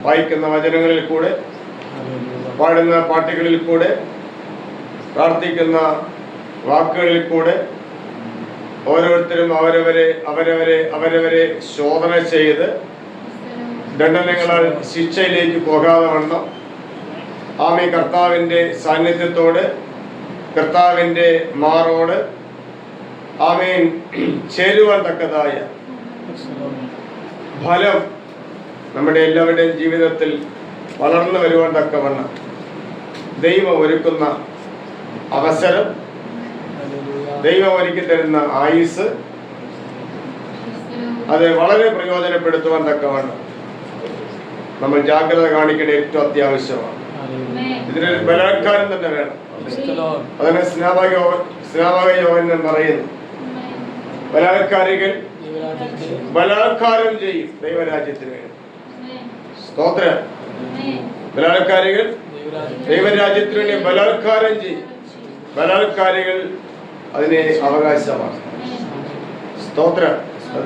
വായിക്കുന്ന വചനങ്ങളിൽ കൂടെ, പാടുന്ന പാട്ടുകളിൽ കൂടെ, പ്രാർത്ഥിക്കുന്ന വാക്കുകളിൽ കൂടെ ഓരോരുത്തരും അവരവരെ ശോധന ചെയ്ത് ദണ്ഡനങ്ങളാൽ ശിക്ഷയിലേക്ക് പോകാതെ വണ്ണം ആമേ കർത്താവിൻ്റെ സാന്നിധ്യത്തോട്, കർത്താവിൻ്റെ മാറോട് ആമേൻ ചേരുവാൻ തക്കതായ ഫലം നമ്മുടെ എല്ലാവരുടെയും ജീവിതത്തിൽ വളർന്നു വരുവാൻ തക്കവണ്ണം ദൈവം ഒരുക്കുന്ന അവസരം, ദൈവം ഒരുക്കി തരുന്ന ആയുസ്, അത് വളരെ പ്രയോജനപ്പെടുത്തുവാൻ തക്കവണ്ണം നമ്മൾ ജാഗ്രത കാണിക്കേണ്ട ഏറ്റവും അത്യാവശ്യമാണ്. ഇതിനൊരു ബലാത്കാരം തന്നെ വേണം. അതിനെ സ്നാപക യോഹന്നാൻ പറയുന്നു, ബലാത്കാരികൾ ബലാത്കാരം ചെയ്യും ദൈവരാജ്യത്തിന് വേണ്ടി. സ്തോത്രം. ബലാത്കാരികൾ ദൈവരാജ്യത്തിന് വേണ്ടി ബലാത്കാരം ചെയ്യും. ബലാത്കാരികൾ അതിനെ അവകാശമാണ്. സ്തോത്രം.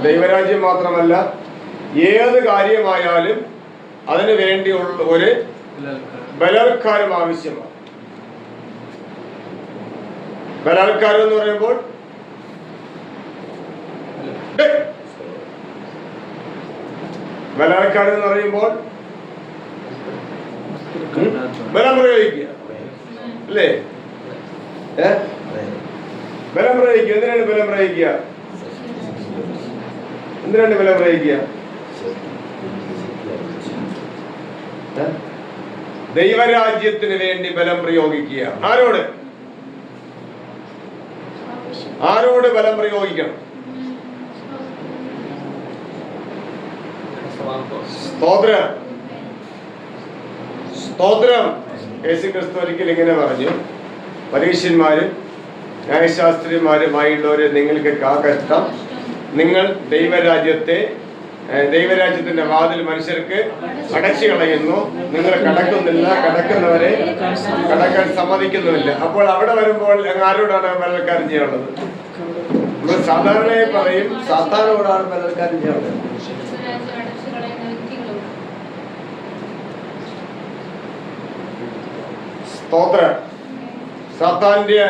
ദൈവരാജ്യം മാത്രമല്ല, ഏത് കാര്യമായാലും അതിനു വേണ്ടിയുള്ള ഒരു ബലാത്കാരം ആവശ്യമാണ്. ബലാത്കാരം എന്ന് പറയുമ്പോൾ ബലം പ്രയോഗിക്കുക അല്ലേ? ബലം പ്രയോഗിക്കുക. എന്തിനാണ് ബലം പ്രയോഗിക്കുക? ദൈവരാജ്യത്തിന് വേണ്ടി ബലം പ്രയോഗിക്കുക. ആരോട് ബലം പ്രയോഗിക്കണം? സ്തോത്രം. യേശുക്രിസ്തു ഒരിക്കൽ ഇങ്ങനെ പറഞ്ഞു, പരീശന്മാരും ന്യായശാസ്ത്രിമാരുമായുള്ളവരെ നിങ്ങൾക്ക് കഷ്ടം, നിങ്ങൾ ദൈവരാജ്യത്തിന്റെ വാതിൽ മനുഷ്യർക്ക് അടച്ചു കളയുന്നു, നിങ്ങൾ കടക്കുന്നില്ല, കടക്കുന്നവരെ കടക്കാൻ സമ്മതിക്കുന്നുമില്ല. അപ്പോൾ അവിടെ വരുമ്പോൾ ആരോടാണ് ബലാത്കാരം ചെയ്യാനുള്ളത്? നമ്മൾ സാധാരണയായി പറയും, സാത്താനോടാണ് ബലാത്കാരം ചെയ്യാനുള്ളത്. സ്തോത്രം. സാത്താന്യ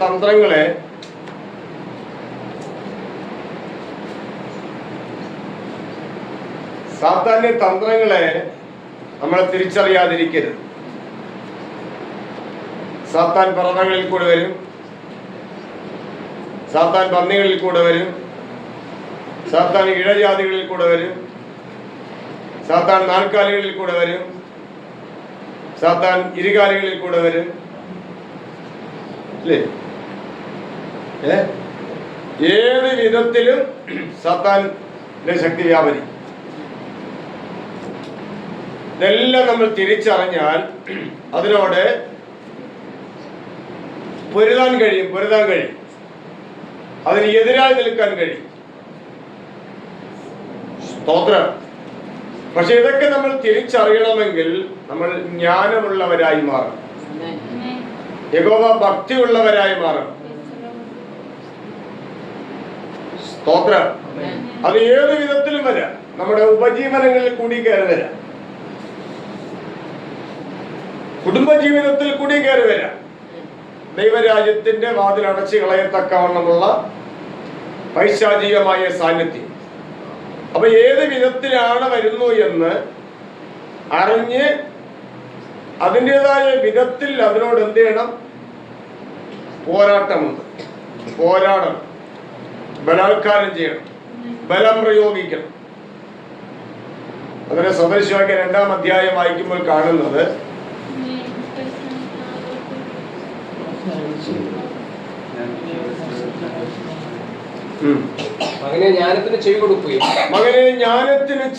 തന്ത്രങ്ങളെ നമ്മൾ തിരിച്ചറിയാതിരിക്കരുത്. സാത്താൻ പറവകളിൽ കൂടെ വരും, സാത്താൻ പന്നികളിൽ കൂടെ വരും, സാത്താൻ ഇഴജാതികളിൽ കൂടെ വരും, സാത്താൻ നാൽക്കാലികളിൽ കൂടെ വരും, സാത്താൻ ഇരുകാലികളിൽ കൂടെ വരും അല്ലേ? ഏത് വിധത്തിലും സാത്താന്റെ ശക്തി വ്യാപരിക്കും. ഇതെല്ലാം നമ്മൾ തിരിച്ചറിഞ്ഞാൽ അതിനോട് പൊരുതാൻ കഴിയും, അതിന് എതിരായി നിൽക്കാൻ കഴിയും. സ്തോത്രം. പക്ഷെ ഇതൊക്കെ നമ്മൾ തിരിച്ചറിയണമെങ്കിൽ നമ്മൾ ജ്ഞാനമുള്ളവരായി മാറണം, യഹോവ ഭക്തിയുള്ളവരായി മാറണം. സ്തോത്രം. അത് ഏത് വിധത്തിലും വരാം. നമ്മുടെ ഉപജീവനങ്ങളിൽ കൂടി കയറി വരാം, കുടുംബജീവിതത്തിൽ കൂടി കയറി വരാം. ദൈവരാജ്യത്തിന്റെ വാതിൽ അടച്ചു കളയത്തക്കവണ്ണമുള്ള പൈശാചികമായ സാന്നിധ്യം. അപ്പൊ ഏത് വിധത്തിലാണ് വരുന്നു എന്ന് അറിഞ്ഞ് അതിൻ്റെതായ വിധത്തിൽ അതിനോട് എന്ത് ചെയ്യണം? പോരാടണം, ബലാത്കാരം ചെയ്യണം, ബലം പ്രയോഗിക്കണം. അതിനെ സദൃശവാക്യം 2-ാം അധ്യായം വായിക്കുമ്പോൾ കാണുന്നത്, മകനെ ജ്ഞാനത്തിന്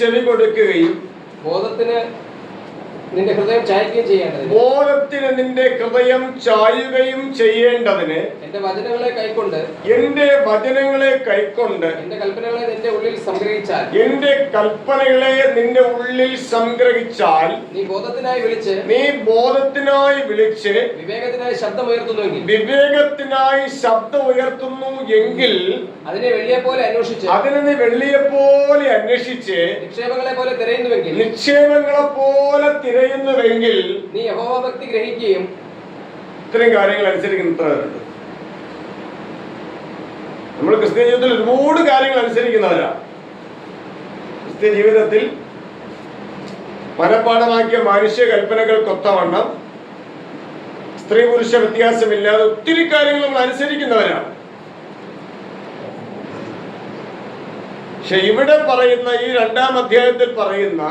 ചെവി കൊടുക്കുകയും ബോധത്തിന് നിന്റെ ഹൃദയം ചായ്ക്കുകയും ചെയ്യേണ്ടതിന് ബോധത്തിന് നിന്റെ ഹൃദയം ചായുകയും ചെയ്യേണ്ടതിന് എന്റെ വചനങ്ങളെ കൈക്കൊണ്ട് എന്റെ വചനങ്ങളെ കൈക്കൊണ്ട് എന്റെ കൽപ്പനകളെ നിന്റെ ഉള്ളിൽ സംഗ്രഹിച്ചാൽ എന്റെ കൽപ്പനകളെ നിന്റെ ഉള്ളിൽ സംഗ്രഹിച്ചാൽ നീ ബോധത്തിനായി വിളിച്ച് വിവേകത്തിനായി ശബ്ദം ഉയർത്തുന്നു എങ്കിൽ അതിനെ വെള്ളിയെ പോലെ അന്വേഷിച്ച് നിക്ഷേപങ്ങളെ പോലെ തിരയുന്നുവെങ്കിൽ നീ യഹോവാഭക്തി ഗ്രഹിക്കുകയും ഇത്രയും കാര്യങ്ങൾ അനുസരിക്കുന്നവരുണ്ട്. നമ്മൾ ക്രിസ്ത്യ ജീവിതത്തിൽ ഒരുപാട് കാര്യങ്ങൾ അനുസരിക്കുന്നവരാണ്. ക്രിസ്ത്യ ജീവിതത്തിൽ മനഃപ്പാഠമാക്കിയ മനുഷ്യ കൽപ്പനകൾക്കൊത്തവണ്ണം സ്ത്രീ പുരുഷ വ്യത്യാസമില്ലാതെ ഒത്തിരി കാര്യങ്ങൾ നമ്മൾ അനുസരിക്കുന്നവരാണ്. പക്ഷെ ഇവിടെ പറയുന്ന ഈ 2-ാം അധ്യായത്തിൽ പറയുന്ന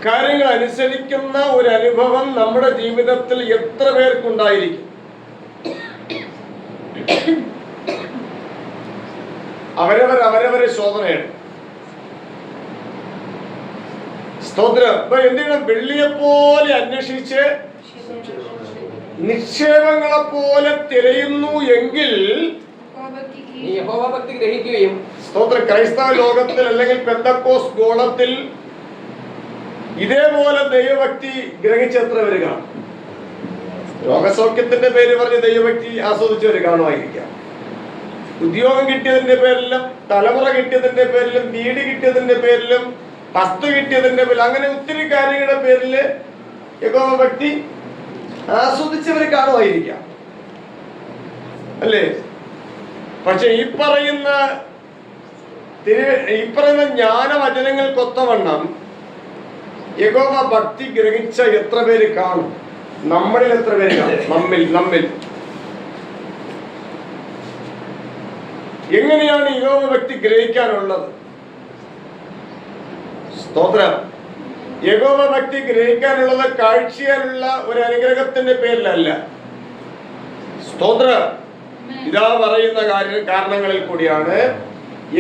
കാര്യങ്ങൾ അനുസരിക്കുന്ന ഒരു അനുഭവം നമ്മുടെ ജീവിതത്തിൽ എത്ര പേർക്കുണ്ടായിരിക്കും? അവരവരെ ശോധനയാണ്. സ്തോത്രം. അപ്പൊ എന്തിനാ വെള്ളിയെപ്പോലെ അന്വേഷിച്ച് നിക്ഷേപങ്ങളെ പോലെ തിരയുന്നു എങ്കിൽ യഹോവാഭക്തി ഗ്രഹിക്കുകയും സ്തോത്രം. ക്രൈസ്തവ ലോകത്തിൽ അല്ലെങ്കിൽ പെന്തക്കോസ് ഗോളത്തിൽ ഇതേപോലെ ദൈവഭക്തി ഗ്രഹിച്ച് എത്ര പേര് കാണും? രോഗസൗഖ്യത്തിന്റെ പേര് പറഞ്ഞ് ദൈവഭക്തി ആസ്വദിച്ചവര് കാണുമായിരിക്കാം. ഉദ്യോഗം കിട്ടിയതിന്റെ പേരിലും, തലമുറ കിട്ടിയതിന്റെ പേരിലും, വീട് കിട്ടിയതിന്റെ പേരിലും, വസ്തു കിട്ടിയതിന്റെ പേരിൽ, അങ്ങനെ ഒത്തിരി കാര്യങ്ങളുടെ പേരില് യഹോവഭക്തി ആസ്വദിച്ചവര് കാണുമായിരിക്കാം, അല്ലേ? പക്ഷെ ഈ പറയുന്ന ജ്ഞാനവചനങ്ങൾക്കൊത്തവണ്ണം യഹോവ ഭക്തി ഗ്രഹിച്ച എത്ര പേര് കാണും? നമ്മളിൽ എത്ര പേര് കാണും? നമ്മിൽ എങ്ങനെയാണ് യഹോവ ഭക്തി ഗ്രഹിക്കാനുള്ളത്? സ്തോത്രം. യഹോവ ഭക്തി ഗ്രഹിക്കാനുള്ളത് കാഴ്ചയാലുള്ള ഒരു അനുഗ്രഹത്തിന്റെ പേരിലല്ല. സ്തോത്രം. ഇതാ പറയുന്ന കാരണങ്ങളിൽ കൂടിയാണ്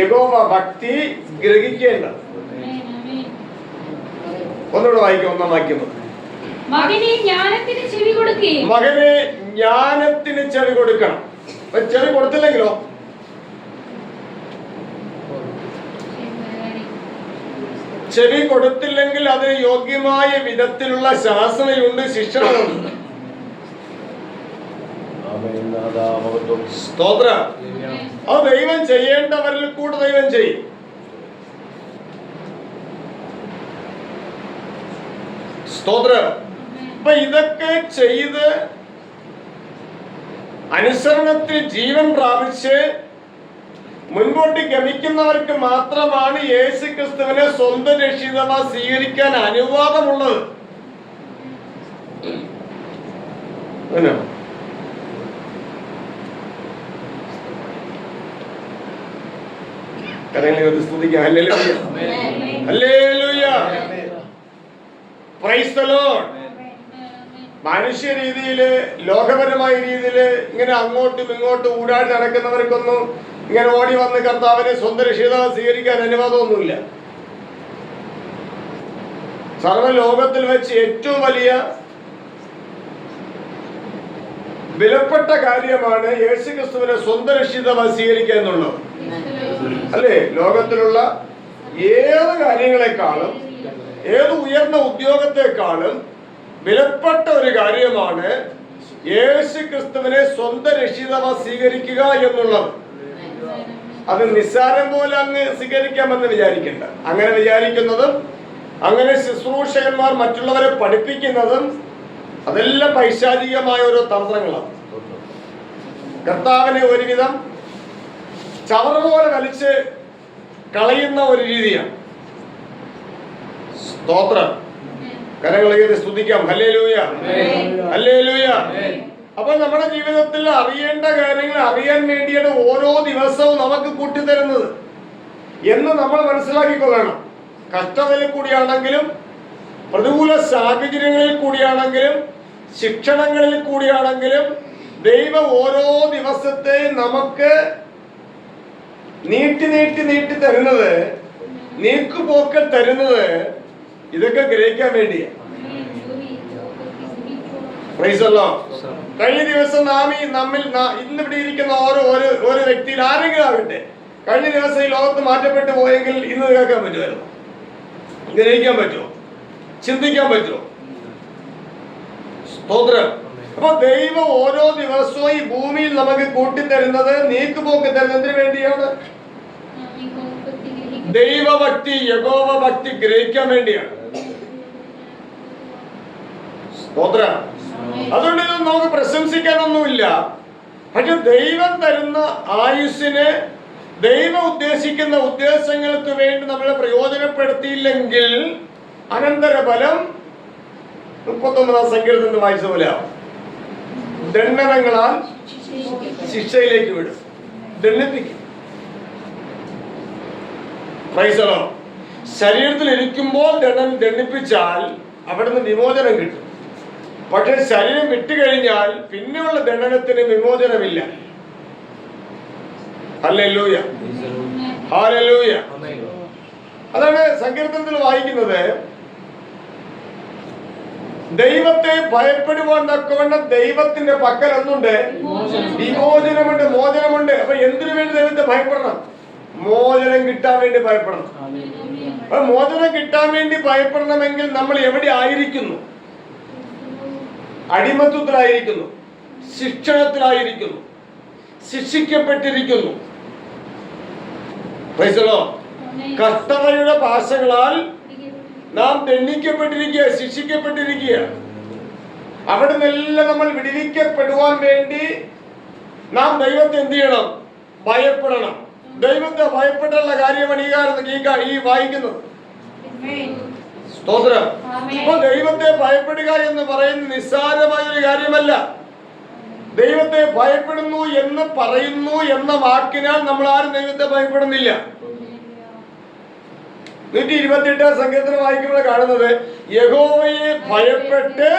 യഹോവ ഭക്തി ഗ്രഹിക്കേണ്ടത്. ഒന്നുകൂടെ വായിക്കാം. 1-ാം വാക്യം. മകനെ ജ്ഞാനത്തിന് ചെവി കൊടുക്കണം. ചെവി കൊടുത്തില്ലെങ്കിലോ? ചെവി കൊടുത്തില്ലെങ്കിൽ അതിന് യോഗ്യമായ വിധത്തിലുള്ള ശാസനയുണ്ട്, ശിക്ഷണമുണ്ട്. സ്തോത്രം. അത് ദൈവം ചെയ്യേണ്ടവരിൽ കൂടെ ദൈവം ചെയ്യും. സ്തോത്രം. അപ്പൊ ഇതൊക്കെ ചെയ്ത് അനുസരണത്തിൽ ജീവൻ പ്രാപിച്ച് മുൻപോട്ട് ഗമിക്കുന്നവർക്ക് മാത്രമാണ് യേശു ക്രിസ്തുവിനെ സ്വന്തം രക്ഷിതാവായി സ്വീകരിക്കാൻ അനുവാദമുള്ളത്. സ്തുതിക്കാം. Hallelujah, hallelujah, price the Lord. മനുഷ്യ രീതിയില്, ലോകപരമായ രീതിയില് ഇങ്ങനെ അങ്ങോട്ടും ഇങ്ങോട്ടും ഊടാടി നടക്കുന്നവർക്കൊന്നും ഇങ്ങനെ ഓടി വന്ന് കർത്താവിനെ സ്വന്തം രക്ഷിതാവ് സ്വീകരിക്കാൻ അനുവാദമൊന്നുമില്ല. സർവ്വ ലോകത്തിൽ വെച്ച് ഏറ്റവും വലിയ വിലപ്പെട്ട കാര്യമാണ് യേശു ക്രിസ്തുവിനെ സ്വന്തം രക്ഷിതാവായി സ്വീകരിക്കുക എന്നുള്ളത്, അല്ലേ? ലോകത്തിലുള്ള ഏത് കാര്യങ്ങളെക്കാളും, ഏത് ഉയർന്ന ഉദ്യോഗത്തെക്കാളും വിലപ്പെട്ട ഒരു കാര്യമാണ് യേശു ക്രിസ്തുവിനെ സ്വന്തം രക്ഷിതാവായി സ്വീകരിക്കുക എന്നുള്ളത്. അത് നിസ്സാരം പോലെ അങ്ങ് സ്വീകരിക്കാമെന്ന് വിചാരിക്കണ്ട. അങ്ങനെ വിചാരിക്കുന്നതും അങ്ങനെ ശുശ്രൂഷകന്മാർ മറ്റുള്ളവരെ പഠിപ്പിക്കുന്നതും അതെല്ലാം പൈശാചികമായ ഓരോ തന്ത്രങ്ങളാണ്. കർത്താവിനെ ഒരുവിധം ചവറ് പോലെ വലിച്ച് കളയുന്ന ഒരു രീതിയാണ്. സ്തോത്രം. കരങ്ങളെ സ്തുതിക്കാം. Hallelujah, hallelujah. അപ്പോൾ നമ്മുടെ ജീവിതത്തിൽ അറിയേണ്ട കാര്യങ്ങൾ അറിയാൻ വേണ്ടിയാണ് ഓരോ ദിവസവും നമുക്ക് കൂട്ടിത്തരുന്നത് എന്ന് നമ്മൾ മനസ്സിലാക്കിക്കൊള്ളണം. കഷ്ടതയിൽ കൂടിയാണെങ്കിലും, പ്രതികൂല സാഹചര്യങ്ങളിൽ കൂടിയാണെങ്കിലും, ശിക്ഷണങ്ങളിൽ കൂടിയാണെങ്കിലും ദൈവം ഓരോ ദിവസത്തെ നമുക്ക് നീട്ടി തരുന്നത്, നീക്കുപോക്കൽ തരുന്നത് ഇതൊക്കെ ഗ്രഹിക്കാൻ വേണ്ടിയാ. Price the Lord. കഴിഞ്ഞ ദിവസം ഇന്നിവിടെ ഇരിക്കുന്ന ഓരോ വ്യക്തിയിൽ ആരെങ്കിലും ആകട്ടെ, കഴിഞ്ഞ ദിവസം ഈ ലോകത്ത് മാറ്റപ്പെട്ടു പോയെങ്കിൽ ഇന്ന് കേൾക്കാൻ പറ്റുമായിരുന്നു? ഗ്രഹിക്കാൻ പറ്റുമോ? ചിന്തിക്കാൻ പറ്റുമോ? സ്തോത്രം. അപ്പൊ ദൈവം ഓരോ ദിവസവും ഈ ഭൂമിയിൽ നമുക്ക് കൂട്ടിത്തരുന്നത്, നീക്കുപോക്ക് തരുന്നതിന് വേണ്ടിയാണ്. ദൈവഭക്തി, യഹോവ ഭക്തി ഗ്രഹിക്കാൻ വേണ്ടിയാണ്. സ്തോത്രം. അതുകൊണ്ട് ഇത് നമുക്ക് പ്രശംസിക്കാനൊന്നുമില്ല. പക്ഷെ ദൈവം തരുന്ന ആയുസ്സിന്, ദൈവം ഉദ്ദേശിക്കുന്ന ഉദ്ദേശങ്ങൾക്ക് വേണ്ടി നമ്മളെ പ്രയോജനപ്പെടുത്തിയില്ലെങ്കിൽ അനന്തരഫലം 39 സങ്കീർത്തനം വായിച്ച പോലെ ദണ്ഡനങ്ങളാൽ ശിക്ഷയിലേക്ക് വിടും, ദണ്ഡിപ്പിക്കും. Price the Lord. ശരീരത്തിൽ ഇരിക്കുമ്പോൾ ദണ്ഡിപ്പിച്ചാൽ അവിടുന്ന് വിമോചനം കിട്ടും. പക്ഷെ ശരീരം വിട്ടുകഴിഞ്ഞാൽ പിന്നെയുള്ള ദണ്ഡനത്തിന് വിമോചനമില്ല. Hallelujah, hallelujah. അതാണ് സങ്കീർത്തനത്തിൽ വായിക്കുന്നത്. ദൈവത്തെ ഭയപ്പെടുവാൻ തക്കവണ്ണം ദൈവത്തിന്റെ പക്കൽ ഒന്നുണ്ട്, വിമോചനമുണ്ട്, മോചനമുണ്ട്. അപ്പൊ എന്തിനു വേണ്ടി ദൈവത്തെ ഭയപ്പെടണം? മോചനം കിട്ടാൻ വേണ്ടി ഭയപ്പെടണം. അപ്പൊ മോചനം കിട്ടാൻ വേണ്ടി ഭയപ്പെടണമെങ്കിൽ നമ്മൾ എവിടെ ആയിരിക്കുന്നു? അടിമത്വത്തിലായിരിക്കുന്നു, ശിക്ഷണത്തിലായിരിക്കുന്നു, ശിക്ഷിക്കപ്പെട്ടിരിക്കുന്നു. Praise the Lord. കഷ്ടതയുടെ പാശങ്ങളാൽ നാം ദണ്ഡിക്കപ്പെട്ടിരിക്കുക, ശിക്ഷിക്കപ്പെട്ടിരിക്കുക. അവിടെ നിന്നെല്ലാം നമ്മൾ വിടുവിക്കപ്പെടുവാൻ വേണ്ടി നാം ദൈവത്തെ എന്ത് ചെയ്യണം? ഭയപ്പെടണം. ദൈവത്തെ ഭയപ്പെട്ടുള്ള കാര്യമാണ് ഈ വായിക്കുന്നത്. സ്തോത്രം. അപ്പൊ ദൈവത്തെ ഭയപ്പെടുക എന്ന് പറയുന്നത് നിസ്സാരമായ ഒരു കാര്യമല്ല. ദൈവത്തെ ഭയപ്പെടുന്നു എന്ന് പറയുന്നു എന്ന വാക്കിനാൽ നമ്മൾ ആരും ദൈവത്തെ ഭയപ്പെടുന്നില്ല. 128 സങ്കീർത്തനം വായിക്കുമ്പോൾ കാണുന്നത്, യഹോവയെ ഭയപ്പെട്ട്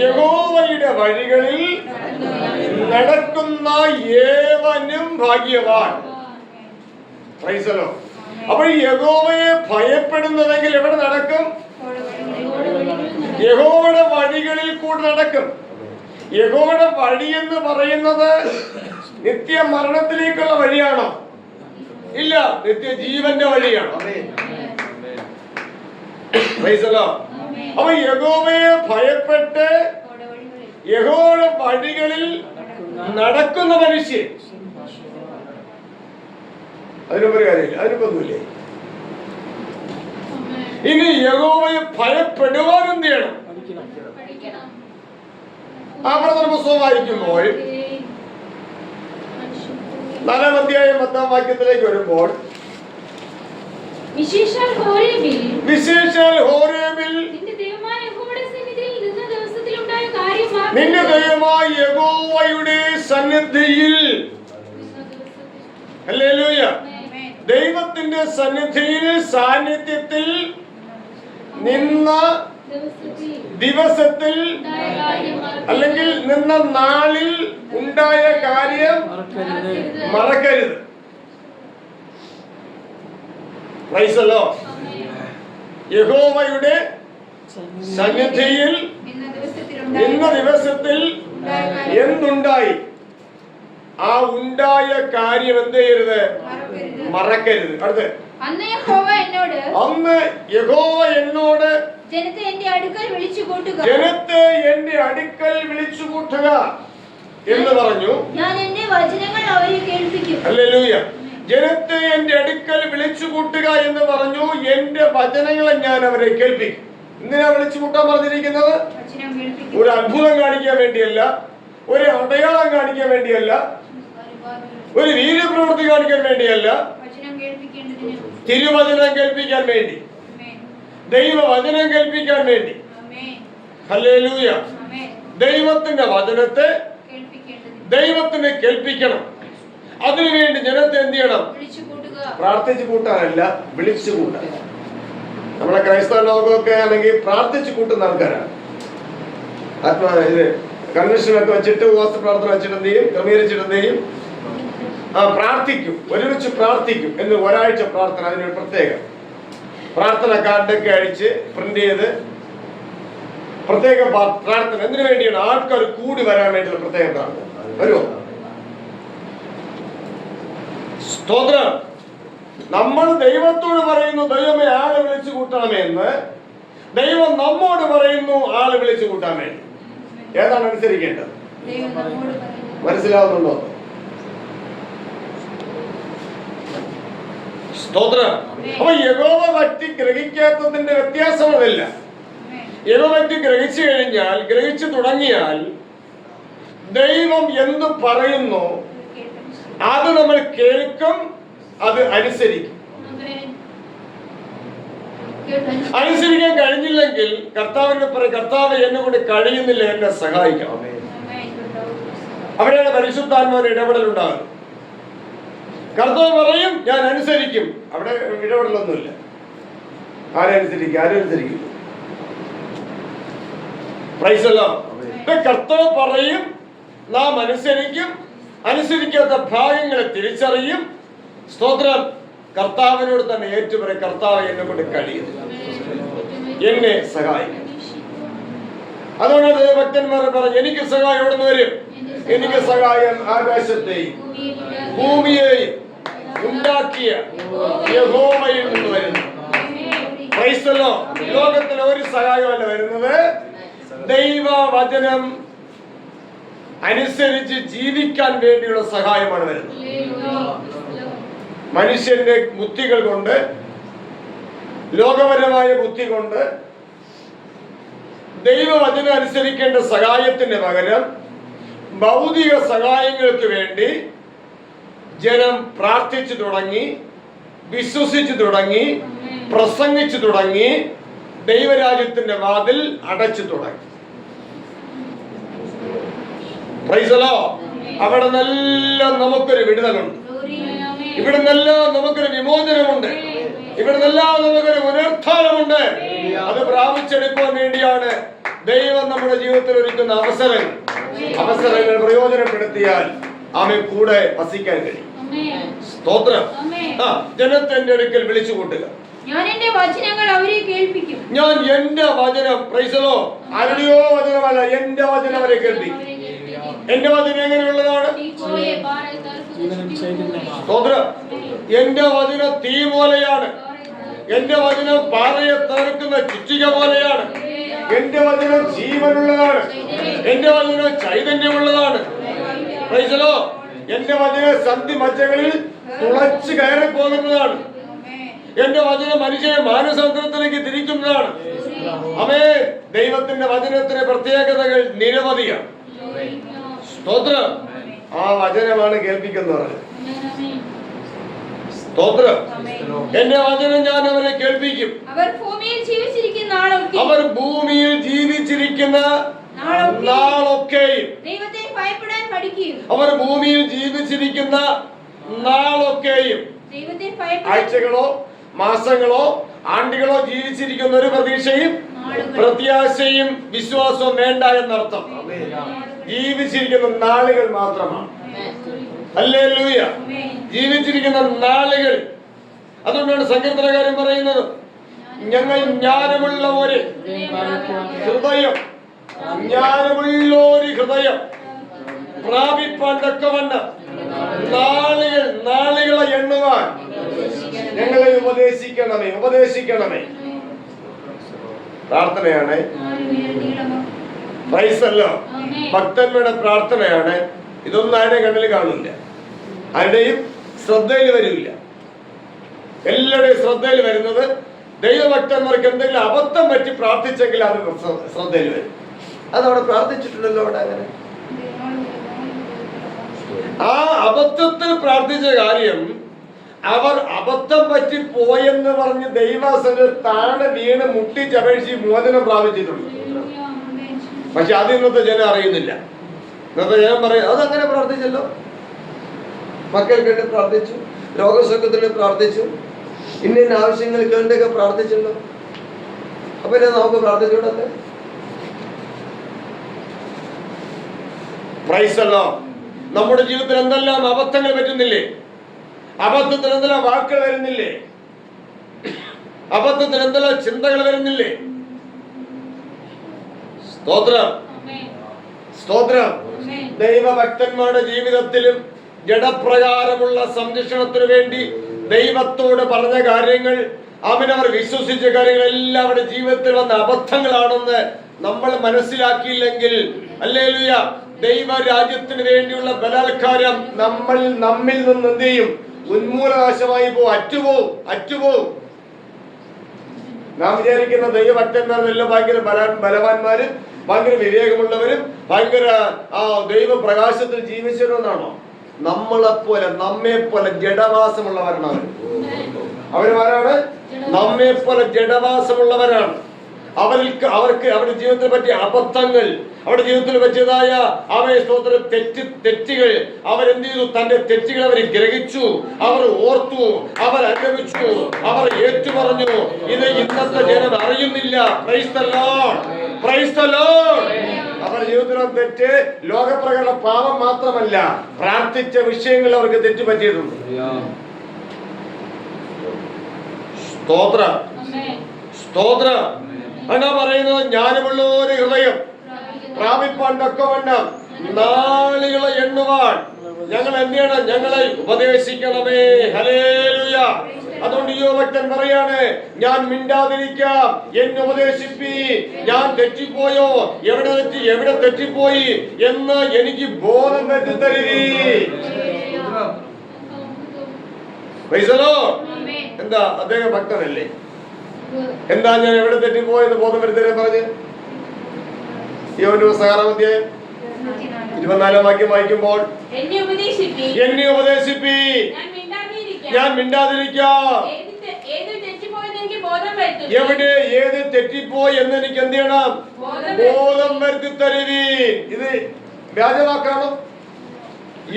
യഹോവയുടെ വഴികളിൽ നടക്കുന്ന ഏവനും ഭാഗ്യവാൻ. Price the Lord. അപ്പോൾ യഹോവയെ ഭയപ്പെടുന്നതെങ്കിൽ എവിടെ നടക്കും? യഹോവയുടെ വഴികളിൽ കൂടെ നടക്കും. യഹോവയുടെ വഴി എന്ന് പറയുന്നത് നിത്യ മരണത്തിലേക്കുള്ള വഴിയാണോ? ഇല്ല, നിത്യജീവന്റെ വഴിയാണ്. Price the Lord. അപ്പൊ യഹോവയെ ഭയപ്പെട്ട് യഹോവയുടെ വഴികളിൽ നടക്കുന്ന മനുഷ്യൻ, അതിനൊരു കാര്യമില്ല, അതിനൊന്നുമില്ലേ. ഇനി യഹോവയെ ഭയപ്പെടുവാൻ എന്ത് ചെയ്യണം? ആവർത്തന പുസ്തകം വായിക്കുമ്പോൾ 4-ാം അധ്യായം 10-ാം വാക്യത്തിലേക്ക് വരുമ്പോൾ, വിശേഷാൽ ഹോരേബിൽ നിന്റെ ദൈവമായ യഹോവയുടെ സന്നിധിയിൽ, ഹല്ലേലൂയ, ദൈവത്തിന്റെ സന്നിധിയിൽ, സാന്നിധ്യത്തിൽ നിന്ന ദിവസത്തിൽ അല്ലെങ്കിൽ നിന്ന നാളിൽ ഉണ്ടായ കാര്യം മറക്കരുത്. Price the Lord. യഹോവയുടെ സന്നിധിയിൽ നിന്ന ദിവസത്തിൽ എന്തുണ്ടായി, ആ ഉണ്ടായ കാര്യം എന്ത് ചെയ്യരുത്? മറക്കരുത്. അടുത്ത്, അന്ന് യഹോവ എന്നോട് ജനത്തെ എന്റെ അടുക്കൽ വിളിച്ചു കൂട്ടുക എന്ന് പറഞ്ഞു. ഞാൻ എന്റെ വചനങ്ങൾ അവരെ കേൾപ്പിക്കും. ഹല്ലേലൂയ. ജനത്തെ എന്റെ അടുക്കൽ വിളിച്ചു കൂട്ടുക എന്ന് പറഞ്ഞു. എന്റെ വചനങ്ങളെ ഞാൻ അവരെ കേൾപ്പിക്കും. എന്തിനാ വിളിച്ചു കൂട്ടാൻ പറഞ്ഞിരിക്കുന്നത്? ഒരു അത്ഭുതം കാണിക്കാൻ വേണ്ടിയല്ല, ഒരു അടയാളം കാണിക്കാൻ വേണ്ടിയല്ല, ഒരു വീര്യപ്രവൃത്തി കാണിക്കാൻ വേണ്ടിയല്ല, തിരുവചനം കേൾപ്പിക്കാൻ വേണ്ടി, ദൈവവചനം കേൾപ്പിക്കാൻ വേണ്ടി. ഹല്ലേലൂയ. ദൈവത്തിന്റെ വചനത്തെ ദൈവത്തിന് കേൾപ്പിക്കണം. അതിനുവേണ്ടി ജനത്തെ എന്ത് ചെയ്യണം? പ്രാർത്ഥിച്ചു കൂട്ടാനല്ല, വിളിച്ചു കൂട്ടാൻ. നമ്മളെ ക്രൈസ്തവ ലോകമൊക്കെ ആണെങ്കിൽ പ്രാർത്ഥിച്ചു കൂട്ടുന്ന ആൾക്കാരാണ്. കൺവെൻഷനൊക്കെ വെച്ചിട്ട് ഉപവാസ പ്രാർത്ഥന വെച്ചിട്ട് എന്ത് ചെയ്യും? ക്രമീകരിച്ചിട്ട് എന്ത് ചെയ്യും? പ്രാർത്ഥിക്കും, ഒരുമിച്ച് പ്രാർത്ഥിക്കും എന്ന്. ഒരാഴ്ച പ്രാർത്ഥന, അതിനൊരു പ്രത്യേകം. പ്രാർത്ഥന കാർഡൊക്കെ അടിച്ച് പ്രിന്റ് ചെയ്ത് പ്രത്യേക പ്രാർത്ഥന എന്തിനു വേണ്ടിയാണ്? ആൾക്കാർ കൂടി വരാൻ വേണ്ടിയുള്ള പ്രത്യേക പ്രാർത്ഥന. വരുമോ? സ്തോത്രം. നമ്മൾ ദൈവത്തോട് പറയുന്നു ദൈവമേ ആളെ വിളിച്ചു കൂട്ടണമേ എന്ന്, ദൈവം നമ്മോട് പറയുന്നു ആളെ വിളിച്ചു കൂട്ടാൻ വേണ്ടി. ഏതാണ് അനുസരിക്കേണ്ടത്? മനസ്സിലാവുന്നുണ്ടോ? സ്തോത്രം. അപ്പൊ യഹോവ ഭക്തി ഗ്രഹിക്കാത്തതിന്റെ വ്യത്യാസം അതില്ല. യഹോവ ഭക്തി ഗ്രഹിച്ചു കഴിഞ്ഞാൽ, ഗ്രഹിച്ചു തുടങ്ങിയാൽ ദൈവം എന്ത് പറയുന്നു അത് നമ്മൾ കേൾക്കും, അത് അനുസരിക്കും. അനുസരിക്കാൻ കഴിഞ്ഞില്ലെങ്കിൽ കർത്താവിനെ പറയും, കർത്താവ് എന്നെ കൊണ്ട് കഴിയുന്നില്ല, എന്നെ സഹായിക്കണം. അവിടെയാണ് പരിശുദ്ധാത്മാവിന്റെ ഇടപെടൽ ഉണ്ടാകുന്നത്. കർത്താവ് പറയും ഞാൻ അനുസരിക്കും, അവിടെ ഇടപെടലൊന്നുമില്ല. ആരനുസരിക്കും? പ്രൈസല്ലോ. കർത്താവ് പറയും, നാം അനുസരിക്കും. അനുസരിക്കാത്ത ഭാഗങ്ങളെ തിരിച്ചറിയും. സ്തോത്രം. കർത്താവിനോട് തന്നെ ഏറ്റുപറയും, കർത്താവ് എന്നെ കൊണ്ട് കഴിയുന്നില്ല, എന്നെ സഹായിക്കും. അതുകൊണ്ട് ഭക്തന്മാർ പറഞ്ഞു, എനിക്ക് സഹായം എവിടെ നിന്ന് വരും? എനിക്ക് സഹായം ആകാശത്തെയും ഭൂമിയെയും ഉണ്ടാക്കിയ യഹോവയിൽ നിന്ന് വരുന്നു. ക്രൈസ്തലോ. ലോകത്തിൽ ഒരു സഹായമല്ല വരുന്നത്, ദൈവവചനം അനുസരിച്ച് ജീവിക്കാൻ വേണ്ടിയുള്ള സഹായമാണ് വരുന്നത്. മനുഷ്യന്റെ ബുദ്ധികൾ കൊണ്ട്, ലോകപരമായ ബുദ്ധി കൊണ്ട് ദൈവവചനം അനുസരിക്കേണ്ട സഹായത്തിന് പകരം ഭൗതിക സഹായങ്ങൾക്ക് വേണ്ടി ജനം പ്രാർത്ഥിച്ചു തുടങ്ങി, വിശ്വസിച്ചു തുടങ്ങി, പ്രസംഗിച്ചു തുടങ്ങി, ദൈവരാജ്യത്തിന്റെ വാതിൽ അടച്ചു തുടങ്ങി. പ്രൈസലോ. അവിടെ നിന്നെല്ലാം നമുക്കൊരു വിടുതലുണ്ട്, ഇവിടെ നിന്നെല്ലാം നമുക്കൊരു വിമോചനമുണ്ട്, ഇവിടെ നിന്നെല്ലാം നമുക്കൊരു പുനരുത്ഥാനമുണ്ട്. അത് പ്രാപിച്ചെടുക്കാൻ വേണ്ടിയാണ് ദൈവം നമ്മുടെ ജീവിതത്തിൽ ഒരുക്കുന്ന അവസരങ്ങൾ പ്രയോജനപ്പെടുത്തിയാൽ ആമേ കൂടെ വസിക്കാൻ കഴിയും. സ്തോത്രം. ജനത്തിന്റെ അടുക്കൽ വിളിച്ചു കൂട്ടുക. ഞാൻ എന്റെ വചനങ്ങൾ അവരെ കേൾപ്പിക്കും. ഞാൻ എന്റെ വചനം, പ്രൈസലോ, ആരുടെയോ വചനമല്ല, എന്റെ വചനം അവരെ കേൾപ്പിക്കും. എന്റെ വചനം എങ്ങനെയുള്ളതാണ്? സ്തോത്രം. എന്റെ വചനം തീ പോലെയാണ്. എന്റെ വചനം പാറയെ തകർക്കുന്ന ചുറ്റിക പോലെയാണ്. എന്റെ വചനം ജീവനുള്ളതാണ്. എന്റെ വചനം ചൈതന്യമുള്ളതാണ്. പ്രൈസലോ. എന്റെ വചനം സന്ധി മജ്ജകളിൽ തുളച്ചു കയറി പോകുന്നതാണ്. എന്റെ വചനം മനുഷ്യനെ മാനസാന്തരത്തിലേക്ക് തിരിക്കുന്നതാണ്. അവേ ദൈവത്തിന്റെ വചനത്തിന്റെ പ്രത്യേകതകൾ നിരവധിയാണ്. സ്തോത്രം. ആ വചനമാണ് കേൾപ്പിക്കുന്നത്. സ്തോത്രം. എന്റെ വചനം ഞാൻ അവരെ കേൾപ്പിക്കും. അവർ ഭൂമിയിൽ ജീവിച്ചിരിക്കുന്ന നാളൊക്കെയും ദൈവത്തെ ഭയപ്പെടാൻ പഠിക്കും. അവർ ഭൂമിയിൽ ജീവിച്ചിരിക്കുന്ന നാളൊക്കെയും, ആഴ്ചകളോ മാസങ്ങളോ ആണ്ടുകളോ ജീവിച്ചിരിക്കുന്ന ഒരു പ്രതീക്ഷയും പ്രത്യാശയും വിശ്വാസവും വേണ്ട എന്നർത്ഥം. ജീവിച്ചിരിക്കുന്ന നാളുകൾ മാത്രമാണ്. ഹല്ലേലൂയ. ജീവിച്ചിരിക്കുന്ന നാളുകൾ. അതുകൊണ്ടാണ് സങ്കീർത്തനക്കാരൻ പറയുന്നത്, ഞങ്ങൾ ജ്ഞാനമുള്ള ഒരു ഹൃദയം, പ്രാപിപ്പാൻ തക്കവണ്ണം നാളുകളെ എണ്ണുവാൻ ഞങ്ങളെ ഉപദേശിക്കണമേ. പ്രാർത്ഥനയാണ്. പ്രൈസല്ലോ. ഭക്തന്മാരുടെ പ്രാർത്ഥനയാണ്. ഇതൊന്നും ആരുടെ കണ്ണിൽ കാണില്ല, ആരുടെയും ശ്രദ്ധയിൽ വരില്ല. എല്ലാവരുടെയും ശ്രദ്ധയിൽ വരുന്നത് ദൈവഭക്തന്മാർക്ക് എന്തെങ്കിലും അബദ്ധം പറ്റി പ്രാർത്ഥിച്ചെങ്കിൽ അത് ശ്രദ്ധയിൽ വരും. അതവിടെ പ്രാർത്ഥിച്ചിട്ടുണ്ടല്ലോ. അവിടെ അങ്ങനെ ആ അബദ്ധത്തിൽ പ്രാർത്ഥിച്ച കാര്യം അവർ അബദ്ധം പറ്റി പോയെന്ന് പറഞ്ഞ് ദൈവാസന താഴെ വീണ് മുട്ടിച്ചപേക്ഷിച്ച് മോചനം പ്രാപിച്ചിട്ടുണ്ട്. പക്ഷെ അത് ഇന്നത്തെ ജനം അറിയുന്നില്ല. ഇന്നത്തെ ജനം പറയും അതങ്ങനെ പ്രാർത്ഥിച്ചല്ലോ, മക്കൾക്ക് വേണ്ടി പ്രാർത്ഥിച്ചു, രോഗസുഖത്തിന് പ്രാർത്ഥിച്ചു, ഇന്ന ആവശ്യങ്ങൾക്ക് വേണ്ടിയൊക്കെ പ്രാർത്ഥിച്ചല്ലോ, അപ്പൊ നമുക്ക് പ്രാർത്ഥിച്ചുകൂടല്ലേ? പ്രൈസല്ലോ. നമ്മുടെ ജീവിതത്തിൽ എന്തെല്ലാം അബദ്ധങ്ങൾ പറ്റുന്നില്ലേ? അബദ്ധത്തിൽ എന്തെല്ലാം വാക്കുകൾ വരുന്നില്ലേ? അബദ്ധത്തിന് എന്തെല്ലാം ചിന്തകൾ വരുന്നില്ലേ? സ്തോത്രം, സ്തോത്രം. ദൈവഭക്തന്മാരുടെ ജീവിതത്തിലും ജഡപ്രകാരമുള്ള സംരക്ഷണത്തിനു വേണ്ടി ദൈവത്തോട് പറഞ്ഞ കാര്യങ്ങൾ, അവനവർ വിശ്വസിച്ച കാര്യങ്ങളെല്ലാം അവരുടെ ജീവിതത്തിൽ വന്ന അബദ്ധങ്ങളാണെന്ന് നമ്മൾ മനസ്സിലാക്കിയില്ലെങ്കിൽ, ഹല്ലേലൂയ, ദൈവരാജ്യത്തിന് വേണ്ടിയുള്ള ബലാത്കാരം നമ്മിൽ നിന്ന് എന്ത് ചെയ്യും? ഉന്മൂലനാശമായി പോവും, അറ്റുപോവും. നാം വിചാരിക്കുന്ന ദൈവഭക്തന്മാരെല്ലാം ഭയങ്കര ബലവാന്മാരും ഭയങ്കര വിവേകമുള്ളവരും ഭയങ്കര ദൈവപ്രകാശത്തിൽ ജീവിച്ചവരെന്നാണോ? നമ്മെപ്പോലെ ജഡവാസമുള്ളവരാണ് അവരാണ്. നമ്മെപ്പോലെ ജഡവാസമുള്ളവരാണ്. അവർക്ക് അവരുടെ ജീവിതത്തിൽ പറ്റിയ അബദ്ധങ്ങൾ, അവരുടെ ജീവിതത്തിൽ പറ്റിയതായ തെറ്റുകൾ അവരെന്ത് ചെയ്തു? തന്റെ തെറ്റുകൾ അവർ ഗ്രഹിച്ചു, അവർ ഓർത്തു, അവർ അനുഭവിച്ചു, അവർ ഏറ്റുപറഞ്ഞു. ഇത് ഇന്നത്തെ ജനം അറിയുന്നില്ല. Price the Lord, price the Lord. അവരുടെ ജീവിതത്തിലെ തെറ്റ് ലോകപ്രകാരം പാപം മാത്രമല്ല, പ്രാർത്ഥിച്ച വിഷയങ്ങൾ അവർക്ക് തെറ്റ് പറ്റിയിട്ടുണ്ട്. സ്തോത്രം, സ്തോത്രം. എന്നാ പറയുന്നത്? ജ്ഞാനമുള്ള ഒരു ഹൃദയം പ്രാപിപ്പാൻ തക്കവണ്ണം നാളുകളെ എണ്ണുവാൻ ഞങ്ങൾ എന്താണ്? ഞങ്ങളെ ഉപദേശിക്കണമേ. ഹല്ലേലൂയ. അതുകൊണ്ട് ഈ ഭക്തൻ പറയാണ്, ഞാൻ മിണ്ടാതിരിക്കാം, എന്നെ ഉപദേശിപ്പി. ഞാൻ തെറ്റിപ്പോയോ? എവിടെ തെറ്റിപ്പോയി എന്ന് എനിക്ക് ബോധം വരുത്തരുവീ. എന്താ അദ്ദേഹം ഭക്തനല്ലേ? എന്താ ഞാൻ എവിടെ തെറ്റിപ്പോയെന്ന് ബോധം വരുത്തരുത് പറഞ്ഞ്? യോഹന്നാന്റെ പുസ്തകം 6-ാം അധ്യായം 24-ാം വാക്യം വായിക്കുമ്പോൾ, എന്നെ ഉപദേശിപ്പി, ഞാൻ മിണ്ടാതിരിക്കാം. എവിടെ ഏത് തെറ്റിപ്പോയി എന്ന് എനിക്ക് എന്ത് ചെയ്യണം? ബോധം വരുത്തി തരുവീൻ. ഇത് വ്യാജവാക്കാണോ?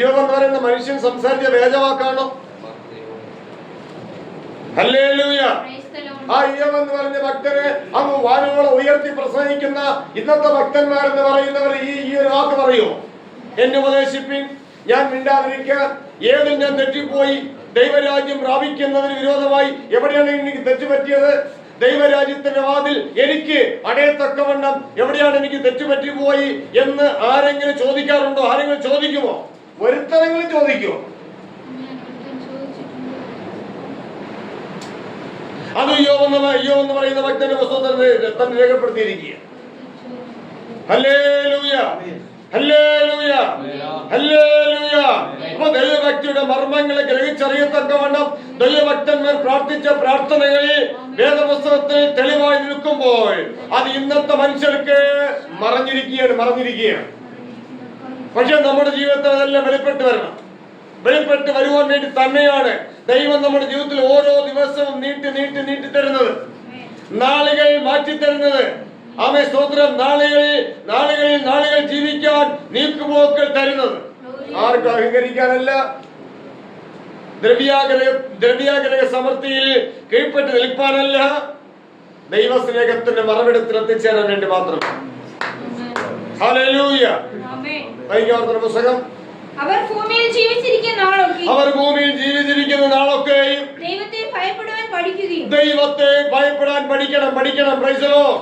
യോബ് എന്ന് പറയുന്ന മനുഷ്യൻ സംസാരിച്ച വ്യാജവാക്കാണോ? ഹല്ലേലൂയ. ആ യോബ് എന്ന് പറഞ്ഞ ഭക്തന് അങ്ങ് വാനോളം ഉയർത്തി പ്രസംഗിക്കുന്ന ഇന്നത്തെ ഭക്തന്മാരെന്ന് പറയുന്നവർ ഈ ഒരു വാക്ക് പറയൂ, എന്നെ ഉപദേശിപ്പിൻ, ഞാൻ മിണ്ടാതിരിക്കാൻ. ഏതിൽ ഞാൻ തെറ്റിപ്പോയി? ദൈവരാജ്യം പ്രാപിക്കുന്നതിന് വിരോധമായി എവിടെയാണ് എനിക്ക് തെറ്റുപറ്റിയത്? ദൈവരാജ്യത്തിന്റെ വാതിൽ എനിക്ക് അടയത്തക്കവണ്ണം എവിടെയാണ് എനിക്ക് തെറ്റുപറ്റിപ്പോയി എന്ന് ആരെങ്കിലും ചോദിക്കാറുണ്ടോ? ആരെങ്കിലും ചോദിക്കുമോ? ഒരുത്തരെങ്കിലും ചോദിക്കുമോ? അത് യോബ് എന്ന് പറയുന്ന ഭക്തന്റെ പുസ്തകത്തിൽ തന്നെ രേഖപ്പെടുത്തിയിരിക്കുക. Hallelujah, hallelujah, hallelujah. അപ്പൊ ദൈവഭക്തിയുടെ മർമ്മങ്ങളെ ഗ്രഹിച്ചറിയത്തക്കവണ്ണം ദൈവഭക്തന്മാർ പ്രാർത്ഥിച്ച പ്രാർത്ഥനകളിൽ വേദപുസ്തകത്തിൽ തെളിവായി നിൽക്കുമ്പോൾ അത് ഇന്നത്തെ മനുഷ്യർക്ക് മറഞ്ഞിരിക്കുകയാണ്. പക്ഷെ നമ്മുടെ ജീവിതത്തിൽ അതെല്ലാം വെളിപ്പെട്ട് വരുവാൻ വേണ്ടി തന്നെയാണ് ദൈവം നമ്മുടെ ജീവിതത്തിൽ ഓരോ ദിവസവും നീട്ടി തരുന്നത്, നാളുകൾ മാറ്റി തരുന്നത്. ആമേ, സ്തോത്രം. നാളുകൾ ജീവിക്കാൻ നീക്കുപോക്കൾ തരുന്നത്. ആർക്കും അഹങ്കരിക്കാനല്ല, ദ്രവ്യാഗ്രഹ സമൃദ്ധിയിൽ കീഴ്പ്പെട്ട് നിൽപ്പാനല്ല, ദൈവസ്നേഹത്തിന്റെ മറവിടത്തിൽ എത്തിച്ചേരാൻ വേണ്ടി മാത്രം. ഹല്ലേലൂയ. പുസ്തകം അവർ ഭൂമിയിൽ ജീവിച്ചിരിക്കുന്ന നാളൊക്കെയും ദൈവത്തെ ഭയപ്പെടാൻ പഠിക്കണം. Price the Lord.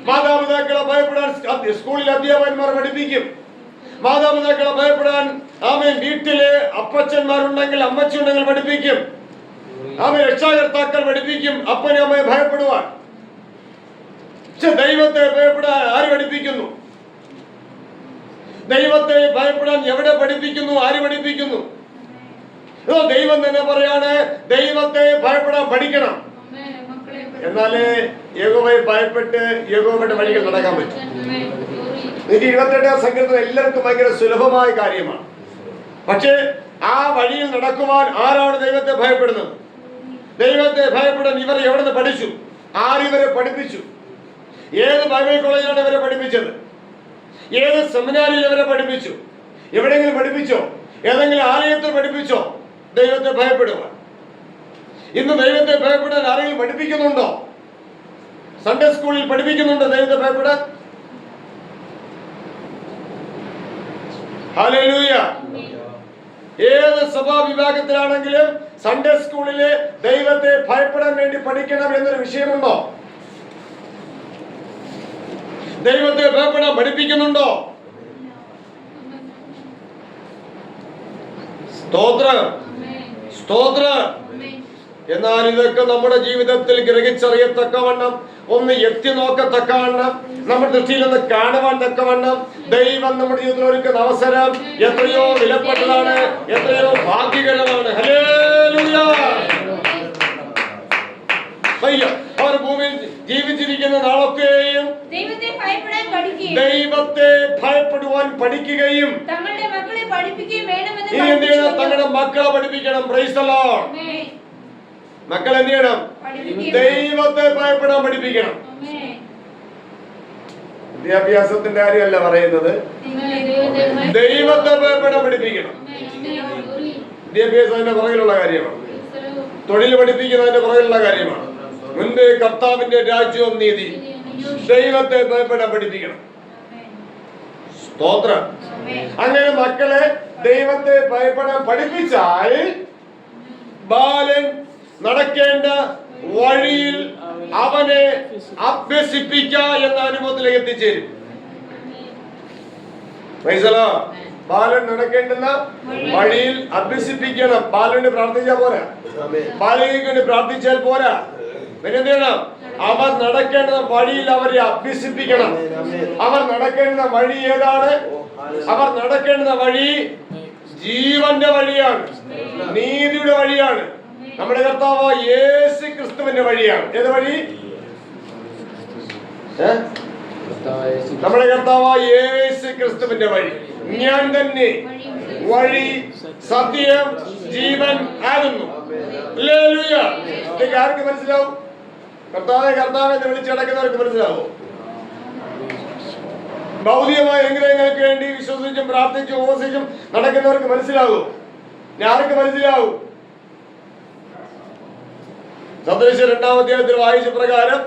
മാതാപിതാക്കളെ ഭയപ്പെടാൻ സ്കൂളിൽ അധ്യാപകന്മാർ പഠിപ്പിക്കും. മാതാപിതാക്കളെ ഭയപ്പെടാൻ വീട്ടില് അപ്പച്ചന്മാരുണ്ടെങ്കിൽ അമ്മച്ചി ഉണ്ടെങ്കിൽ പഠിപ്പിക്കും. രക്ഷാകർത്താക്കൾ പഠിപ്പിക്കും അപ്പനെ അമ്മയെ ഭയപ്പെടുവാൻ. പക്ഷെ ദൈവത്തെ ഭയപ്പെടാൻ ആര് പഠിപ്പിക്കുന്നു? ദൈവത്തെ ഭയപ്പെടാൻ എവിടെ പഠിപ്പിക്കുന്നു? ആര് പഠിപ്പിക്കുന്നു? ദൈവം തന്നെ പറയാണ്, ദൈവത്തെ ഭയപ്പെടാൻ പഠിക്കണം. എന്നാലേ യഹോവയെ ഭയപ്പെട്ട് യഹോവയുടെ വഴികൾ നടക്കാൻ പറ്റും. 128-ാം സങ്കീർത്തനം എല്ലാവർക്കും ഭയങ്കര സുലഭമായ കാര്യമാണ്. പക്ഷേ ആ വഴിയിൽ നടക്കുവാൻ ആരാണ് ദൈവത്തെ ഭയപ്പെടുന്നത്? ദൈവത്തെ ഭയപ്പെടാൻ ഇവർ എവിടെ നിന്ന് പഠിച്ചു? ആരിവരെ പഠിപ്പിച്ചു? ഏത് ബൈബിൾ കോളേജിലാണ് ഇവരെ പഠിപ്പിച്ചത്? ഏത് സെമിനാരിൽ ഇവരെ പഠിപ്പിച്ചു? എവിടെയെങ്കിലും പഠിപ്പിച്ചോ? ഏതെങ്കിലും ആലയത്തിൽ പഠിപ്പിച്ചോ ദൈവത്തെ ഭയപ്പെടുവാൻ? ഇന്ന് ദൈവത്തെ ഭയപ്പെടാൻ ആരെങ്കിലും പഠിപ്പിക്കുന്നുണ്ടോ? സൺഡേ സ്കൂളിൽ പഠിപ്പിക്കുന്നുണ്ടോ ദൈവത്തെ ഭയപ്പെടാൻ? ഹല്ലേലൂയ. ഏത് സഭാ വിഭാഗത്തിലാണെങ്കിലും സൺഡേ സ്കൂളില് ദൈവത്തെ ഭയപ്പെടാൻ വേണ്ടി പഠിക്കണം എന്നൊരു വിഷയമുണ്ടോ? ദൈവത്തെ ഭയപ്പെടാൻ പഠിപ്പിക്കുന്നുണ്ടോ? സ്തോത്രം, സ്തോത്രം. എന്നാൽ ഇതൊക്കെ നമ്മുടെ ജീവിതത്തിൽ ഗ്രഹിച്ചറിയത്തക്കവണ്ണം, ഒന്ന് എത്തി നോക്കത്തക്കവണ്ണം, നമ്മുടെ ദൃഷ്ടിയിൽ ഒന്ന് കാണുവാൻ തക്കവണ്ണം ദൈവം നമ്മുടെ ജീവിതത്തിൽ ഒരുക്കുന്ന അവസരം എത്രയോ വിലപ്പെട്ടതാണ്, എത്രയോ ഭാഗ്യകരമാണ്. ഹല്ലേലൂയ. അവർ ഭൂമിയിൽ ജീവിച്ചിരിക്കുന്ന നാളൊക്കെയും ദൈവത്തെ ഭയപ്പെടുവാൻ പഠിക്കുകയും തങ്ങളുടെ മക്കളെ പഠിപ്പിക്കുകയും വേണമെന്ന് ഇനി എന്ത് ചെയ്യണം? തങ്ങളുടെ മക്കളെ പഠിപ്പിക്കണം. Price the Lord. മക്കൾ എന്ത് ചെയ്യണം? ദൈവത്തെ ഭയപ്പെടാൻ പഠിപ്പിക്കണം. വിദ്യാഭ്യാസത്തിന്റെ കാര്യമല്ല പറയുന്നത്, ദൈവത്തെ ഭയപ്പെടാൻ പഠിപ്പിക്കണം. വിദ്യാഭ്യാസം അതിന്റെ പുറകിലുള്ള കാര്യമാണ്, തൊഴിൽ പഠിപ്പിക്കുന്നതിന്റെ പുറകിലുള്ള കാര്യമാണ്. മുൻപ് കർത്താവിന്റെ രാജ്യവും നീതി, ദൈവത്തെ ഭയപ്പെടാൻ പഠിപ്പിക്കണം. സ്തോത്രം. അങ്ങനെ മക്കളെ ദൈവത്തെ ഭയപ്പെടാൻ പഠിപ്പിച്ചാൽ ബാലൻ നടക്കേണ്ട വഴിയിൽ അവനെ അഭ്യസിപ്പിക്കുക എന്ന അനുഭവത്തിലേക്ക് എത്തിച്ചേരും. ബാലൻ നടക്കേണ്ടുന്ന വഴിയിൽ അഭ്യസിപ്പിക്കണം. ബാലന് പ്രാർത്ഥിച്ചാൽ പോരാ, ബാലികയ്ക്ക് വേണ്ടി പ്രാർത്ഥിച്ചാൽ പോരാ. പിന്നെ എന്ത് ചെയ്യണം? അവർ നടക്കേണ്ട വഴിയിൽ അവരെ അഭ്യസിപ്പിക്കണം. അവർ നടക്കേണ്ട വഴി ഏതാണ്? അവർ നടക്കേണ്ട വഴി ജീവന്റെ വഴിയാണ്, നീതിയുടെ വഴിയാണ്. നമ്മുടെ കർത്താവ് യേശു ക്രിസ്തുവിന്റെ വഴിയാണ്. ഏത് വഴി? നമ്മുടെ കർത്താവ് യേശു ക്രിസ്തുവിന്റെ വഴി. ഞാൻ തന്നെ വഴി, സത്യം, ജീവൻ ആകുന്നു. ഹല്ലേലൂയ. ഇതൊക്കെ ആർക്ക് മനസ്സിലാവും? കർത്താവെ കർത്താവെ എന്ന് വിളിച്ചടക്കുന്നവർക്ക് മനസ്സിലാവും. ഭൗതികമായ അനുഗ്രഹങ്ങൾക്ക് വേണ്ടി വിശ്വസിച്ചും പ്രാർത്ഥിച്ചും ഉപവസിച്ചും നടക്കുന്നവർക്ക് മനസ്സിലാവും. ആർക്ക് മനസ്സിലാവും? സദൃശ്യ 2-ാം അധ്യായത്തിൽ വായിച്ച പ്രകാരം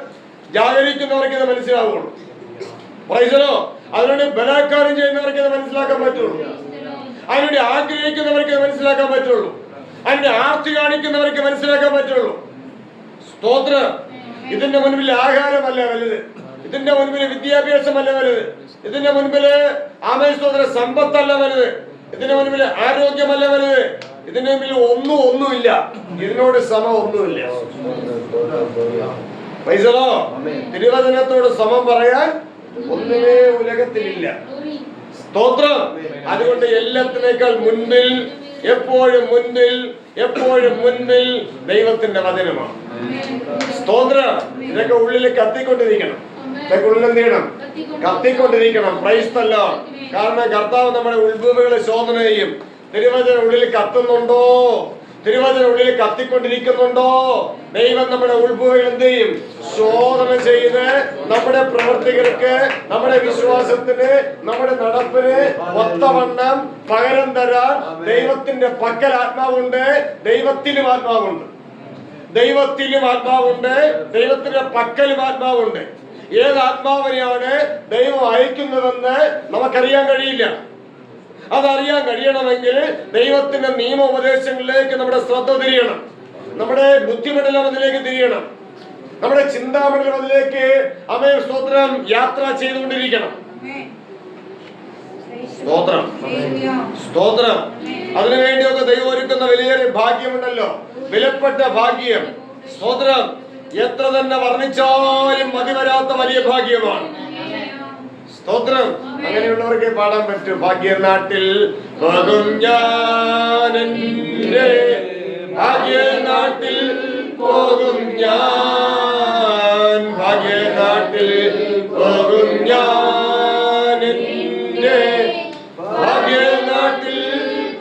ജാഗരിക്കുന്നവർക്ക് ഇത് മനസ്സിലാവുള്ളൂ. പ്രൈസലോ. അതിനുവേണ്ടി ബലാത്കാരം ചെയ്യുന്നവർക്ക് ഇത് മനസ്സിലാക്കാൻ പറ്റുള്ളൂ. അതിനുവേണ്ടി ആഗ്രഹിക്കുന്നവർക്ക് ഇത് മനസ്സിലാക്കാൻ പറ്റുള്ളൂ. അതിന്റെ ആർത്തി കാണിക്കുന്നവർക്ക് മനസ്സിലാക്കാൻ പറ്റുള്ളൂ. സ്തോത്രം. ഇതിന്റെ മുൻപിൽ ആഹാരമല്ല വലുത്, ഇതിന്റെ മുൻപിൽ വിദ്യാഭ്യാസമല്ല വലുത്, ഇതിന്റെ മുൻപില് ആമേശ്വര സമ്പത്തല്ല വലുത്, ഇതിന്റെ മുൻപിൽ ആരോഗ്യമല്ല വലുത്, ഇതിന്റെ മുൻപിൽ ഒന്നുമില്ല. ഇതിനോട് സമം ഒന്നുമില്ല. തിരുവചനത്തോട് സമം പറയാൻ ഒന്നുമേ ഉലകത്തിലില്ല. സ്തോത്രം. അതുകൊണ്ട് എല്ലാത്തിനേക്കാൾ മുൻപിൽ, എപ്പോഴും മുൻപിൽ ദൈവത്തിന്റെ വചനമാണ്. സ്തോത്രം. ഇതൊക്കെ ഉള്ളിൽ കത്തിക്കൊണ്ടിരിക്കണം. ഇതൊക്കെ ഉള്ളിൽ എന്ത് ചെയ്യണം? കത്തിക്കൊണ്ടിരിക്കണം. Praise the Lord. കാരണം കർത്താവ് നമ്മുടെ ഉൾഭൂമികളെ ശോധന ചെയ്യും. തിരുവചനം ഉള്ളിൽ കത്തുന്നുണ്ടോ? തിരുവചനം ഉള്ളിൽ കത്തിക്കൊണ്ടിരിക്കുന്നുണ്ടോ? ദൈവം നമ്മുടെ ഉൾഭൂമികൾ എന്ത് ചെയ്യും? ശോധന ചെയ്ത് നമ്മുടെ പ്രവർത്തികൾക്ക്, നമ്മുടെ വിശ്വാസത്തിന്, നമ്മുടെ നടപ്പിന് ഒത്തവണ്ണം പകരം തരാൻ ദൈവത്തിന്റെ പക്കൽ ആത്മാവുണ്ട്, ദൈവത്തിലും ആത്മാവുണ്ട്. ദൈവത്തിലും ആത്മാവുണ്ട്, ദൈവത്തിന്റെ പക്കലും ആത്മാവുണ്ട്. ഏത് ആത്മാവിനെയാണ് ദൈവം അയക്കുന്നതെന്ന് നമുക്കറിയാൻ കഴിയില്ല. അതറിയാൻ കഴിയണമെങ്കിൽ ദൈവത്തിന്റെ നിയമോപദേശങ്ങളിലേക്ക് നമ്മുടെ ശ്രദ്ധ തിരിയണം. നമ്മുടെ ബുദ്ധിമണ്ഡലം അതിലേക്ക് തിരിയണം. നമ്മുടെ ചിന്താമണ്ഡലം അതിലേക്ക് അമേ സ്തോത്രം യാത്ര ചെയ്തുകൊണ്ടിരിക്കണം. സ്തോത്രം, സ്തോത്രം. അതിനുവേണ്ടിയൊക്കെ ദൈവം ഒരുക്കുന്ന വലിയൊരു ഭാഗ്യമുണ്ടല്ലോ, വിലപ്പെട്ട ഭാഗ്യം. സ്തോത്രം. എത്ര തന്നെ വർണ്ണിച്ചാലും മതി വരാത്ത വലിയ ഭാഗ്യമാണ്. സ്തോത്രം. അങ്ങനെയുള്ളവർക്ക് പാടാൻ പറ്റും. ഭാഗ്യനാട്ടിൽ പോകും ഞാൻ, ഭാഗ്യനാട്ടിൽ പോകും ഞാൻ, ഭാഗ്യനാട്ടിൽ പോകും ഞാൻ, ഭാഗ്യനാട്ടിൽ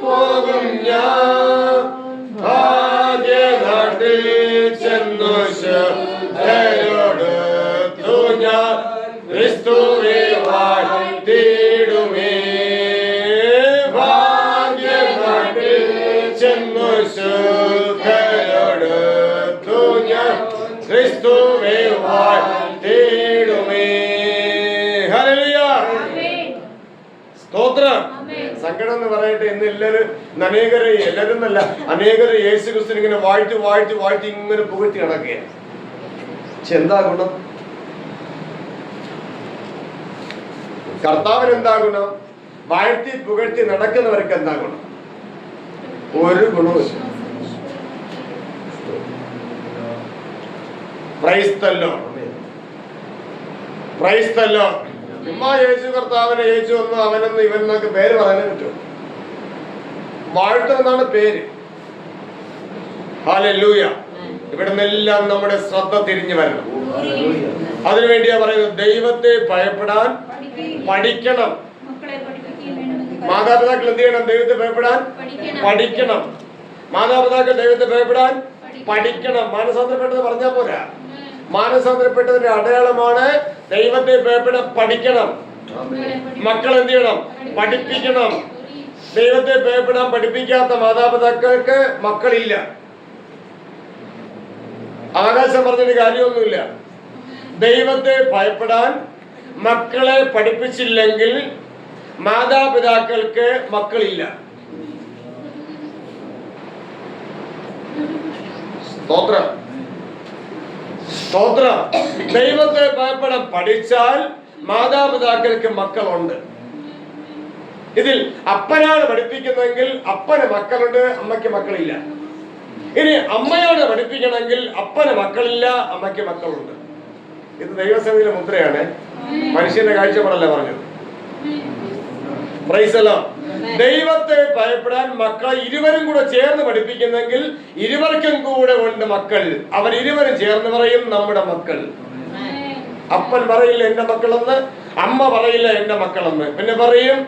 പോകും ഞാൻ, ഭാഗ്യനാട്ടിൽ ചെന്നു ശോടൊത്തു ഞാൻ ക്രിസ്തുവേ വാഴ്ത്തിടുമേ, ഭാഗ്യനാട്ടിൽ ചെന്നു ശോടൊത്തു ഞാൻ ക്രിസ്തുവേ വാഴ്ത്തിടുമേ. ഹല്ലേലൂയ. സ്തോത്രം. സങ്കടം എന്ന് പറയട്ടെ, ഇന്ന് എല്ലാവരും എന്നല്ല, അനേകര് യേശു ക്രിസ്തുവിനെ ഇങ്ങനെ വാഴ്ത്തി ഇങ്ങനെ പുകഴ്ത്തി നടക്കുകയാണ്. പക്ഷെ എന്താ ഗുണം? കർത്താവിന് എന്താ ഗുണം? വാഴ്ത്തി പുകഴ്ത്തി നടക്കുന്നവർക്ക് എന്താ ഗുണം? ഒരു ഗുണവും. Price the Lord. ചുമ്മാ യേശു കർത്താവിനെ യേശു ഒന്ന് അവനെന്ന് ഇവനെന്നൊക്കെ പേര് പറയാനേ പറ്റും. വാഴ്ത്തുമെന്നാണ് പേര്. ഹല്ലേലൂയ. ഇവിടെ നിന്നെല്ലാം നമ്മുടെ ശ്രദ്ധ തിരിഞ്ഞു വരണം. അതിനുവേണ്ടിയാ പറയുന്നത്, ദൈവത്തെ ഭയപ്പെടാൻ പഠിക്കണം. മാതാപിതാക്കൾ എന്ത് ചെയ്യണം? ദൈവത്തെ ഭയപ്പെടാൻ പഠിക്കണം. മാതാപിതാക്കൾ ദൈവത്തെ ഭയപ്പെടാൻ പഠിക്കണം. മാനസാന്തരപ്പെട്ടത് പറഞ്ഞാൽ പോരാ. മാനസാന്തരപ്പെട്ടതിന്റെ അടയാളമാണ് ദൈവത്തെ ഭയപ്പെടാൻ പഠിക്കണം. മക്കൾ എന്ത് ചെയ്യണം? പഠിപ്പിക്കണം. ദൈവത്തെ ഭയപ്പെടാൻ പഠിപ്പിക്കാത്ത മാതാപിതാക്കൾക്ക് മക്കളില്ല. ആകാശം പറഞ്ഞൊരു കാര്യമൊന്നുമില്ല. ദൈവത്തെ ഭയപ്പെടാൻ മക്കളെ പഠിപ്പിച്ചില്ലെങ്കിൽ മാതാപിതാക്കൾക്ക് മക്കളില്ല. സ്തോത്രം. ദൈവത്തെ ഭയപ്പെടാൻ പഠിച്ചാൽ മാതാപിതാക്കൾക്ക് മക്കളുണ്ട്. ഇതിൽ അപ്പനാണ് പഠിപ്പിക്കുന്നതെങ്കിൽ അപ്പന് മക്കളുണ്ട്, അമ്മയ്ക്ക് മക്കളില്ല. ഇനി അമ്മയാണ് പഠിപ്പിക്കണമെങ്കിൽ അപ്പന് മക്കളില്ല, അമ്മയ്ക്ക് മക്കളുണ്ട്. ഇത് ദൈവസഭയിലെ മുദ്രയാണ്, മനുഷ്യന്റെ കാഴ്ചപ്പാടല്ല പറഞ്ഞത്. Price the Lord. ദൈവത്തെ ഭയപ്പെടാൻ മക്കളെ ഇരുവരും കൂടെ ചേർന്ന് പഠിപ്പിക്കുന്നെങ്കിൽ ഇരുവർക്കും കൂടെ ഉണ്ട് മക്കൾ. അവരിരുവരും ചേർന്ന് പറയും നമ്മുടെ മക്കൾ. അപ്പൻ പറയില്ല എന്റെ മക്കളെന്ന്, അമ്മ പറയില്ല എന്റെ മക്കളെന്ന്, പിന്നെ പറയും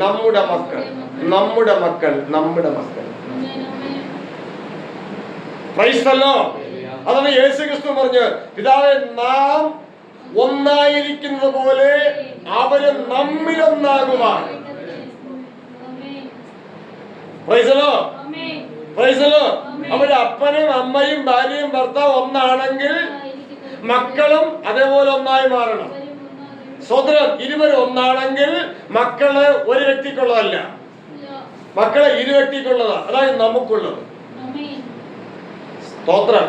നമ്മുടെ മക്കൾ. Price the Lord. അതാണ് യേശു ക്രിസ്തു പറഞ്ഞു, പിതാവേ നാം ഒന്നായിരിക്കുന്നത് പോലെ അവരും നമ്മിലൊന്നാകുവാൻ. Price the Lord. അവരുടെ അപ്പനും അമ്മയും ഭാര്യയും ഭർത്താവ് ഒന്നാണെങ്കിൽ മക്കളും അതേപോലെ ഒന്നായി മാറണം. സ്വതന്ത്രം. ഇരുവരും ഒന്നാണെങ്കിൽ മക്കള് ഒരു വ്യക്തിക്കുള്ളതല്ല, മക്കളെ ഇരു വ്യക്തിക്കുള്ളതാ. അതായത് നമുക്കുള്ളത്. സ്തോത്രം.